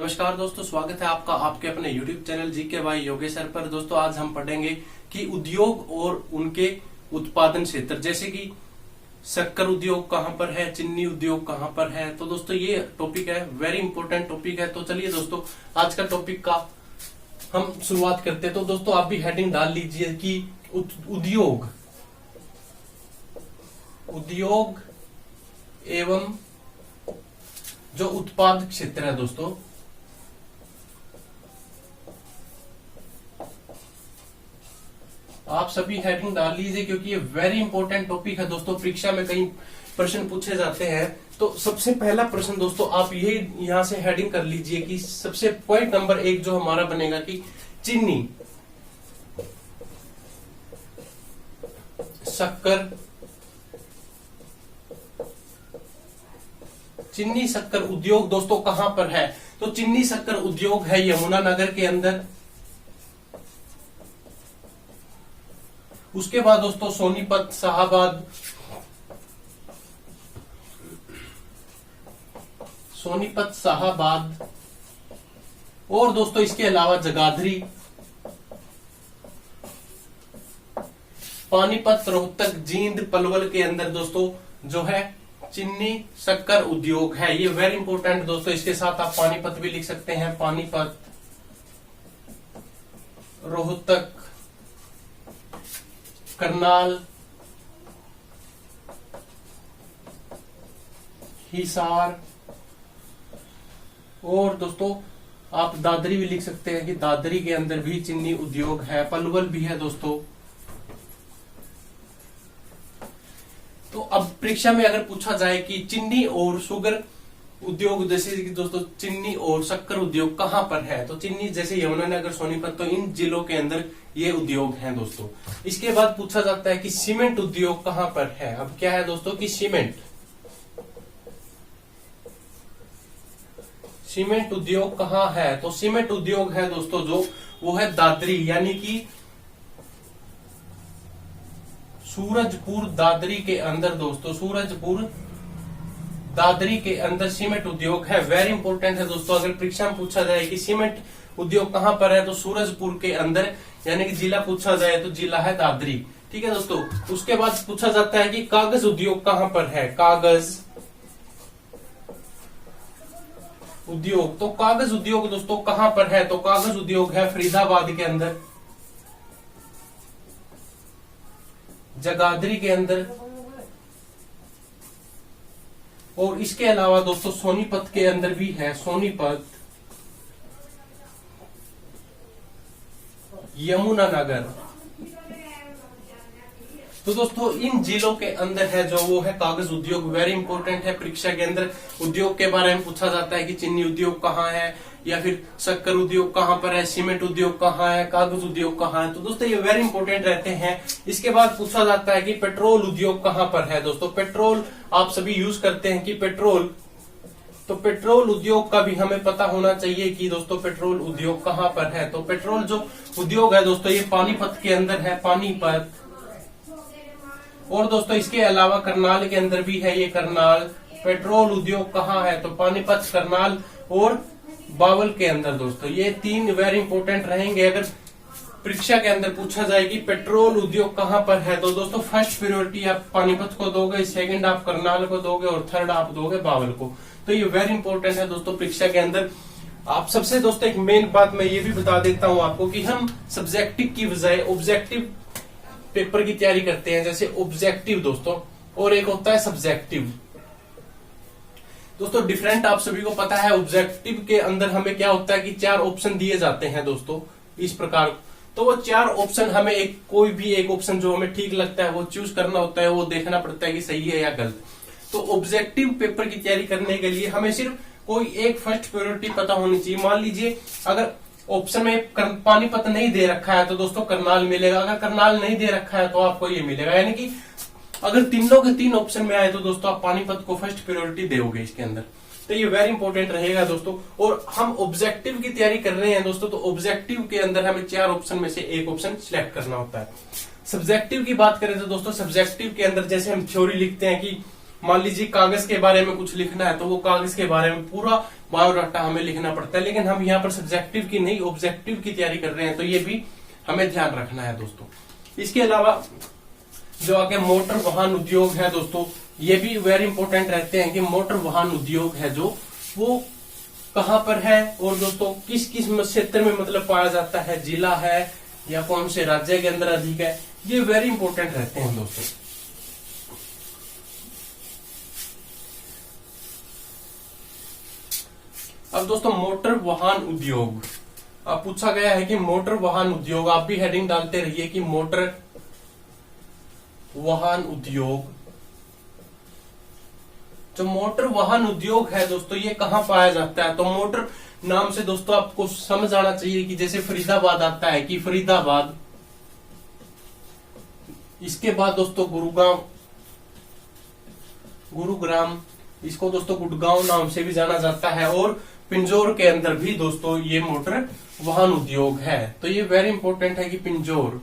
नमस्कार दोस्तों, स्वागत है आपका आपके अपने YouTube चैनल जीके भाई योगेश सर पर। दोस्तों आज हम पढ़ेंगे कि उद्योग और उनके उत्पादन क्षेत्र, जैसे कि शक्कर उद्योग कहाँ पर है, चीनी उद्योग कहाँ पर है। तो दोस्तों ये टॉपिक है, वेरी इंपॉर्टेंट टॉपिक है। तो चलिए दोस्तों आज का टॉपिक का हम शुरुआत करते हैं। तो दोस्तों आप भी हेडिंग डाल लीजिए कि उद्योग एवं जो उत्पाद क्षेत्र है दोस्तों, आप सभी हेडिंग डाल लीजिए क्योंकि ये वेरी इंपॉर्टेंट टॉपिक है दोस्तों। परीक्षा में कई प्रश्न पूछे जाते हैं। तो सबसे पहला प्रश्न दोस्तों आप ये यहां से हेडिंग कर लीजिए कि सबसे पॉइंट नंबर 1 जो हमारा बनेगा कि चीनी, शक्कर उद्योग दोस्तों कहां पर है। तो चीनी शक्कर उद्योग है यमुनानगर के अंदर। उसके बाद दोस्तों सोनीपत, शाहाबाद और दोस्तों इसके अलावा जगाधरी, पानीपत, रोहतक, जींद, पलवल के अंदर दोस्तों जो है चीनी शक्कर उद्योग है। ये वेरी इंपॉर्टेंट दोस्तों। इसके साथ आप पानीपत भी लिख सकते हैं। पानीपत, रोहतक, करनाल, हिसार और दोस्तों आप दादरी भी लिख सकते हैं कि दादरी के अंदर भी चीनी उद्योग है। पलवल भी है दोस्तों। तो अब परीक्षा में अगर पूछा जाए कि चीनी और शुगर उद्योग, जैसे कि दोस्तों चीनी और शक्कर उद्योग कहां पर है, तो चीनी जैसे यमुनानगर, सोनीपत, तो इन जिलों के अंदर ये उद्योग हैं दोस्तों। इसके बाद पूछा जाता है कि सीमेंट उद्योग कहां पर है। अब क्या है दोस्तों कि सीमेंट उद्योग कहां है। तो सीमेंट उद्योग है दोस्तों जो वो है दादरी, यानी कि सूरजपुर दादरी के अंदर दोस्तों, सूरजपुर दादरी के अंदर सीमेंट उद्योग है। वेरी इंपॉर्टेंट है दोस्तों। अगर परीक्षा में पूछा जाए कि सीमेंट उद्योग कहां पर है तो सूरजपुर के अंदर, यानी कि जिला पूछा जाए तो जिला है दादरी। ठीक है दोस्तों। उसके बाद पूछा जाता है कि कागज उद्योग कहां पर है। कागज उद्योग, तो कागज उद्योग दोस्तों कहां पर है। तो कागज उद्योग है फरीदाबाद के अंदर, जगाधरी के अंदर और इसके अलावा दोस्तों सोनीपत के अंदर भी है। सोनीपत, यमुनानगर। तो दोस्तों इन जिलों के अंदर है जो वो है कागज उद्योग। वेरी इंपॉर्टेंट है। परीक्षा के अंदर उद्योग के बारे में पूछा जाता है कि चीनी उद्योग कहाँ है, या फिर शक्कर उद्योग कहां पर है, सीमेंट उद्योग कहां है, कागज उद्योग कहां है। तो दोस्तों ये वेरी इंपॉर्टेंट रहते हैं। इसके बाद पूछा जाता है कि पेट्रोल उद्योग कहां पर है। दोस्तों पेट्रोल आप सभी यूज करते हैं कि पेट्रोल, तो पेट्रोल उद्योग का भी हमें पता होना चाहिए कि दोस्तों पेट्रोल उद्योग कहां पर है। तो पेट्रोल जो उद्योग है दोस्तों ये पानीपत के अंदर है, पानीपत। और दोस्तों इसके अलावा करनाल के अंदर भी है ये, करनाल। पेट्रोल उद्योग कहां है तो पानीपत, करनाल और बावल के अंदर दोस्तों। ये 3 वेरी इंपॉर्टेंट रहेंगे। अगर परीक्षा के अंदर पूछा जाए कि पेट्रोल उद्योग कहां पर है तो दोस्तों फर्स्ट प्रायोरिटी आप पानीपत को दोगे, सेकंड आप करनाल को दोगे और थर्ड आप दोगे बावल को। तो ये वेरी इंपॉर्टेंट है दोस्तों परीक्षा के अंदर। आप सबसे दोस्तों एक मेन बात मैं ये भी बता देता हूं आपको कि हम सब्जेक्टिव की बजाय ऑब्जेक्टिव पेपर की तैयारी करते हैं। जैसे ऑब्जेक्टिव दोस्तों और एक होता है सब्जेक्टिव। दोस्तों डिफरेंट आप सभी को पता है। ऑब्जेक्टिव के अंदर हमें क्या होता है कि 4 ऑप्शन दिए जाते हैं दोस्तों इस प्रकार। तो वो 4 ऑप्शन हमें कोई भी एक ऑप्शन जो हमें ठीक लगता है वो चूज करना होता है, वो देखना पड़ता है कि सही है या गलत। तो ऑब्जेक्टिव पेपर की तैयारी करने के लिए हमें सिर्फ कोई एक फर्स्ट प्रायोरिटी पता होनी चाहिए। मान लीजिए अगर ऑप्शन में पानीपत नहीं दे रखा है तो दोस्तों करनाल मिलेगा। अगर करनाल नहीं दे रखा है तो आपको ये मिलेगा। यानी कि अगर तीनों के 3 ऑप्शन में आए तो दोस्तों आप पानीपत को फर्स्ट प्रायोरिटी दोगे इसके अंदर। तो ये वेरी इंपॉर्टेंट रहेगा दोस्तों। और हम ऑब्जेक्टिव की तैयारी कर रहे हैं दोस्तों, तो ऑब्जेक्टिव के अंदर हमें 4 ऑप्शन में से एक ऑप्शन सिलेक्ट करना होता है। सब्जेक्टिव की बात करें तो दोस्तों सब्जेक्टिव के अंदर जैसे हम थ्योरी लिखते हैं कि मान लीजिए कागज के बारे में कुछ लिखना है तो वो कागज के बारे में पूरा बायोडाटा हमें लिखना पड़ता है, लेकिन हम यहाँ पर सब्जेक्टिव की नहीं ऑब्जेक्टिव की तैयारी कर रहे हैं, तो ये भी हमें ध्यान रखना है दोस्तों। इसके अलावा जो आगे मोटर वाहन उद्योग है दोस्तों, ये भी वेरी इंपॉर्टेंट रहते हैं कि मोटर वाहन उद्योग है जो वो कहाँ पर है और दोस्तों किस किस क्षेत्र में मतलब पाया जाता है, जिला है या कौन से राज्य के अंदर अधिक है, ये वेरी इंपॉर्टेंट रहते हैं दोस्तों। अब दोस्तों मोटर वाहन उद्योग, अब पूछा गया है कि मोटर वाहन उद्योग, आप भी हेडिंग डालते रहिए कि मोटर वाहन उद्योग। जो मोटर वाहन उद्योग है दोस्तों ये कहाँ पाया जाता है, तो मोटर नाम से दोस्तों आपको समझ आना चाहिए कि जैसे फरीदाबाद आता है कि फरीदाबाद, इसके बाद दोस्तों गुरुग्राम, इसको दोस्तों गुड़गांव नाम से भी जाना जाता है, और पिंजौर के अंदर भी दोस्तों ये मोटर वाहन उद्योग है। तो ये वेरी इंपॉर्टेंट है कि पिंजौर।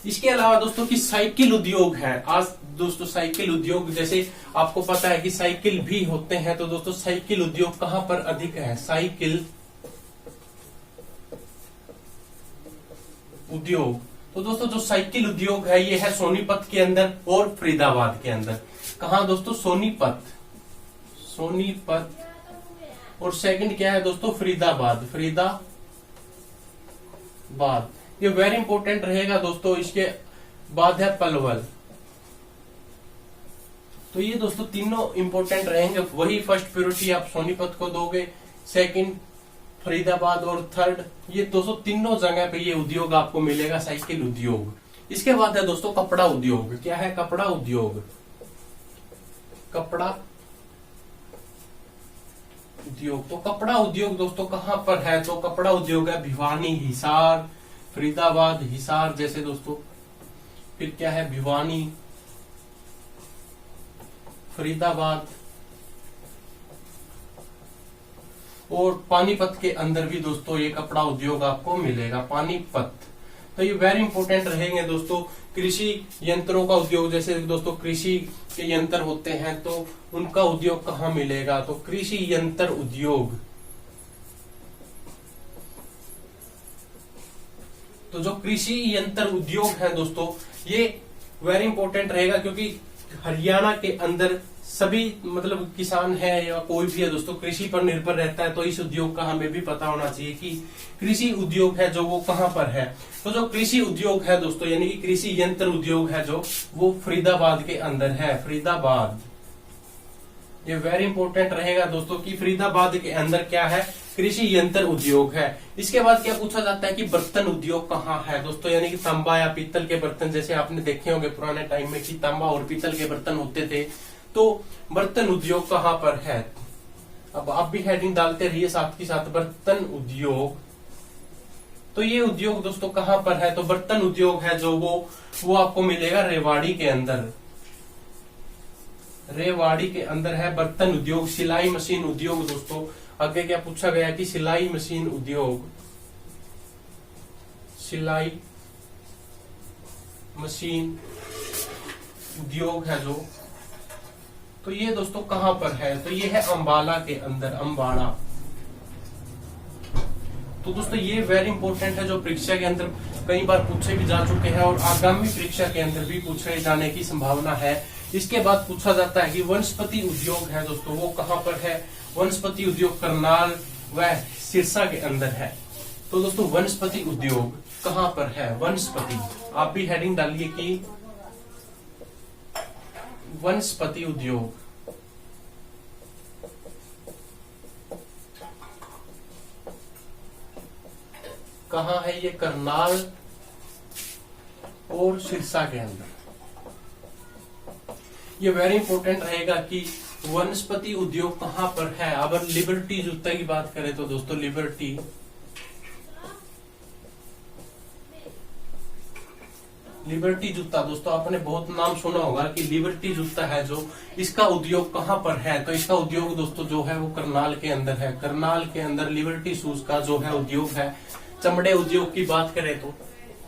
इसके अलावा दोस्तों की साइकिल उद्योग है। आज दोस्तों साइकिल उद्योग, जैसे आपको पता है कि साइकिल भी होते हैं, तो दोस्तों साइकिल उद्योग कहां पर अधिक है, साइकिल उद्योग। तो दोस्तों जो साइकिल उद्योग है ये है सोनीपत के अंदर और फरीदाबाद के अंदर। कहा दोस्तों, सोनीपत और सेकंड क्या है दोस्तों, फरीदाबाद। ये वेरी इंपॉर्टेंट रहेगा दोस्तों। इसके बाद है पलवल। तो ये दोस्तों तीनों इंपॉर्टेंट रहेंगे। वही फर्स्ट प्रायोरिटी आप सोनीपत को दोगे, सेकंड फरीदाबाद और थर्ड ये दोस्तों तीनों जगह पे ये उद्योग आपको मिलेगा, साइकिल उद्योग। इसके बाद है दोस्तों कपड़ा उद्योग। क्या है, कपड़ा उद्योग। तो कपड़ा उद्योग दोस्तों कहां पर है, तो कपड़ा उद्योग है भिवानी, हिसार, फरीदाबाद, हिसार जैसे दोस्तों। फिर क्या है, भिवानी, फरीदाबाद और पानीपत के अंदर भी दोस्तों ये कपड़ा उद्योग आपको मिलेगा, पानीपत। तो ये वेरी इंपॉर्टेंट रहेंगे दोस्तों। कृषि यंत्रों का उद्योग, जैसे दोस्तों कृषि के यंत्र होते हैं तो उनका उद्योग कहाँ मिलेगा, तो कृषि यंत्र उद्योग। तो जो कृषि यंत्र उद्योग है दोस्तों ये वेरी इंपॉर्टेंट रहेगा, क्योंकि हरियाणा के अंदर सभी मतलब किसान है या कोई भी है दोस्तों कृषि पर निर्भर रहता है। तो इस उद्योग का हमें भी पता होना चाहिए कि कृषि उद्योग है जो वो कहाँ पर है। तो जो कृषि उद्योग है दोस्तों यानी कि कृषि यंत्र उद्योग है जो वो फरीदाबाद के अंदर है, फरीदाबाद। ये वेरी इंपॉर्टेंट रहेगा दोस्तों कि फरीदाबाद के अंदर क्या है, कृषि यंत्र उद्योग है। इसके बाद क्या पूछा जाता है कि बर्तन उद्योग कहाँ है दोस्तों, यानी कि तांबा या पीतल के बर्तन, जैसे आपने देखे होंगे पुराने टाइम में कि तांबा और पीतल के बर्तन होते थे। तो बर्तन उद्योग कहाँ पर है, अब आप भी हेडिंग डालते रहिए साथ के साथ, बर्तन उद्योग। तो ये उद्योग दोस्तों कहाँ पर है, तो बर्तन उद्योग है जो वो आपको मिलेगा रेवाड़ी के अंदर, रेवाड़ी के अंदर है बर्तन उद्योग। सिलाई मशीन उद्योग दोस्तों, आगे क्या पूछा गया कि सिलाई मशीन उद्योग, सिलाई मशीन उद्योग है जो, तो ये दोस्तों कहां पर है, तो ये है अंबाला के अंदर, अंबाला। तो दोस्तों ये वेरी इंपॉर्टेंट है जो परीक्षा के अंदर कई बार पूछे भी जा चुके हैं और आगामी परीक्षा के अंदर भी पूछे जाने की संभावना है। इसके बाद पूछा जाता है कि वनस्पति उद्योग है दोस्तों, वो कहां पर है, वनस्पति उद्योग करनाल व सिरसा के अंदर है। तो दोस्तों वनस्पति उद्योग कहां पर है, वनस्पति, आप भी हेडिंग डालिए कि वनस्पति उद्योग। कहां है ये, करनाल और सिरसा के अंदर। ये वेरी इंपॉर्टेंट रहेगा कि वनस्पति उद्योग कहां पर है। अब लिबर्टी जूता की बात करें तो दोस्तों लिबर्टी जूता दोस्तों आपने बहुत नाम सुना होगा कि लिबर्टी जूता है जो, इसका उद्योग कहां पर है, तो इसका उद्योग दोस्तों जो है वो करनाल के अंदर है, करनाल के अंदर लिबर्टी शूज का जो है उद्योग है। चमड़े उद्योग की बात करें तो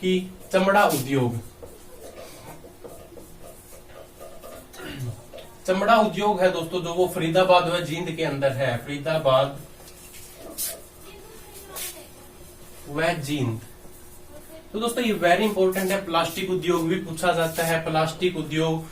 कि चमड़ा उद्योग, चमड़ा उद्योग है दोस्तों जो वो फरीदाबाद व जींद के अंदर है, फरीदाबाद व जींद। तो दोस्तों ये वेरी इंपॉर्टेंट है। प्लास्टिक उद्योग भी पूछा जाता है, प्लास्टिक उद्योग,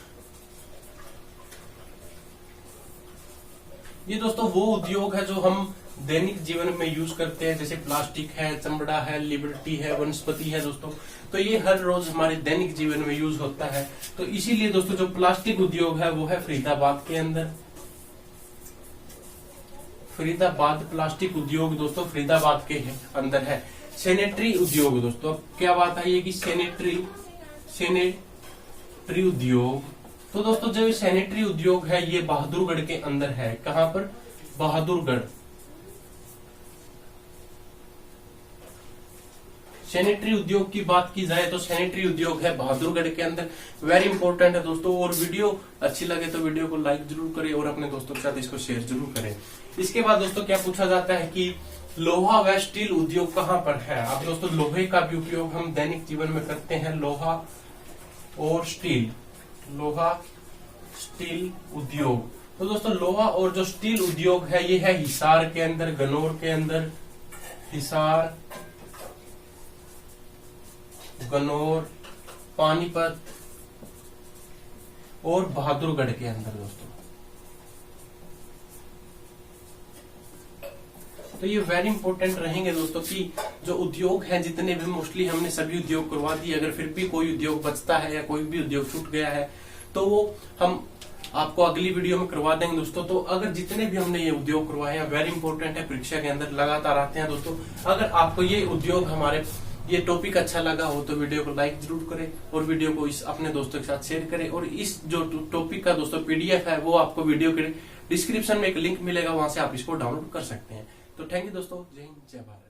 ये दोस्तों वो उद्योग है जो हम दैनिक जीवन में यूज करते हैं, जैसे प्लास्टिक है, चमड़ा है, लिबर्टी है, वनस्पति है दोस्तों। तो ये हर रोज हमारे दैनिक जीवन में यूज होता है। तो इसीलिए दोस्तों जो प्लास्टिक उद्योग है वो है फरीदाबाद के अंदर, फरीदाबाद प्लास्टिक उद्योग दोस्तों फरीदाबाद के अंदर है। सैनिटरी उद्योग दोस्तों, अब क्या बात आई है कि सैनिटरी उद्योग, तो दोस्तों जो सैनिटरी उद्योग है ये बहादुरगढ़ के अंदर है। कहां पर? बहादुरगढ़। सैनिटरी उद्योग की बात की जाए तो सैनिटरी उद्योग है बहादुरगढ़ के अंदर, वेरी इंपॉर्टेंट है दोस्तों। और वीडियो अच्छी लगे तो वीडियो को लाइक जरूर करें और अपने दोस्तों के साथ इसको शेयर जरूर करें। इसके बाद दोस्तों क्या पूछा जाता है कि लोहा व स्टील उद्योग कहां पर है। अब दोस्तों लोहे का भी उपयोग हम दैनिक जीवन में करते हैं, लोहा और स्टील, लोहा स्टील उद्योग। तो दोस्तों लोहा और जो स्टील उद्योग है ये है हिसार के अंदर, गन्नौर के अंदर, हिसार, गन्नौर, पानीपत और बहादुरगढ़ के अंदर दोस्तों। तो ये वेरी इंपॉर्टेंट रहेंगे दोस्तों कि जो उद्योग हैं जितने भी, मोस्टली हमने सभी उद्योग करवा दिए। अगर फिर भी कोई उद्योग बचता है या कोई भी उद्योग छूट गया है तो वो हम आपको अगली वीडियो में करवा देंगे दोस्तों। तो अगर जितने भी हमने ये उद्योग करवाए हैं वेरी इंपॉर्टेंट है, परीक्षा के अंदर लगातार आते हैं दोस्तों। अगर आपको ये उद्योग हमारे ये टॉपिक अच्छा लगा हो तो वीडियो को लाइक जरूर करें और वीडियो को इस अपने दोस्तों के साथ शेयर करें। और इस जो टॉपिक का दोस्तों पीडीएफ है वो आपको वीडियो के डिस्क्रिप्शन में एक लिंक मिलेगा, वहां से आप इसको डाउनलोड कर सकते हैं। तो थैंक यू दोस्तों, जय हिंद, जय भारत।